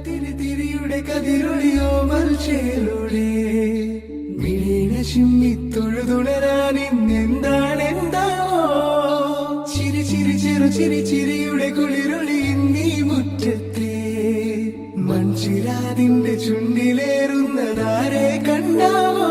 തിരിതിരിയുടെ കതിരൊളിയോ മൽച്ചേലൂടെ മിഴീന ചിമ്മിത്തൊഴുതുണരാൻ ഇന്നെന്താണെന്താവോ ചിരി ചിരി ചെറു ചിരി ചിരിയുടെ കുളിരൊളി നീ മുറ്റത്തെ മൺചിരാതിന്റെ ചുണ്ടിലേറുന്നതാരെ കണ്ടാവോ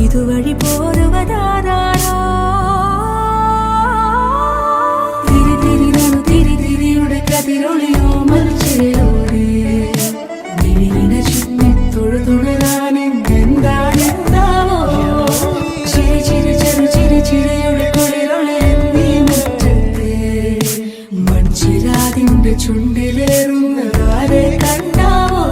ഇതുവഴി പോരുവതാരോ തിരിതിരിയുടെ കതിരൊളിയോ മൽച്ചേലൂടെ മിഴീന ചിമ്മിത്തൊഴുതുണരാൻ ഇന്നെന്താണെന്താവോ ചിരി ചിരി ചെറു ചിരി ചിരിയുടെ കുളിരൊളി നീ മുറ്റത്തെ മൺചിരാതിന്റെ ചുണ്ടിലേറുന്നതാരെ കണ്ടാവോ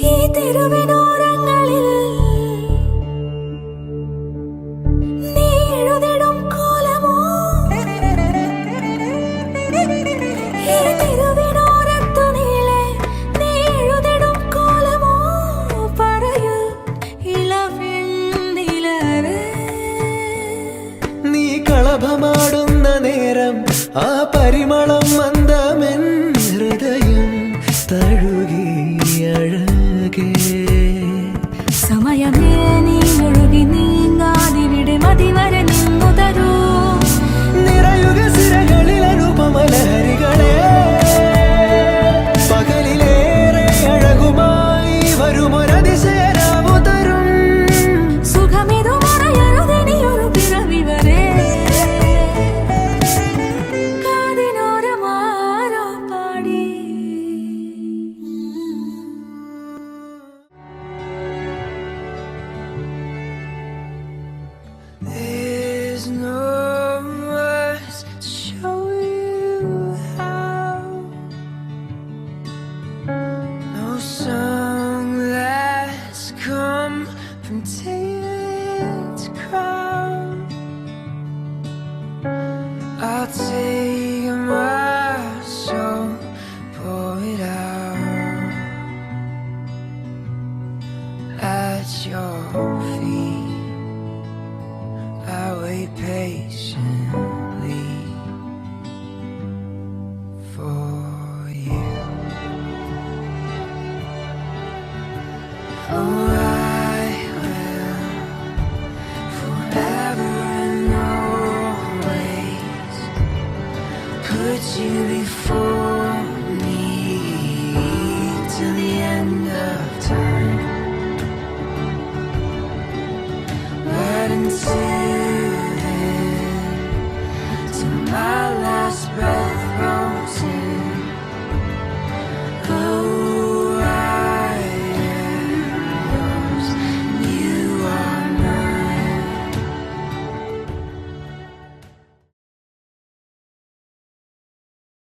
ഈ തെരുവിനോരങ്ങളിൽ നീ എഴുതിടും കോലമോ ഈ തെരുവിനോരത്തു നീളെ നീ എഴുതിടും കോലമോ പറയൂ ഇളവെണ്ണിലരെ നീ കളഭമാടുന്ന നേരം ആ പരിമളം മന്ദമെൻ ഹൃദയം തഴുകി സമയമേ നീ ഒഴുകി നീങ്ങാതിവിടെ മതിവരെ നിന്നു തരൂ നിറയുക സിരകളിൽ അനുപമലഹരികളെ പകലിലേറെ അഴകുമായി വരുമൊരതിശയരാവു തരും സുഖമിതു മറയരുതെനിയൊരു പിറവി വരെ കാതിനോരമാരോ പാടി There's no words to show you how. No song that's come from tailor to crown. I'll take my soul, pour it out at your feet. I wait patiently for you. Oh, I will forever and always put you before me till the end of time. But until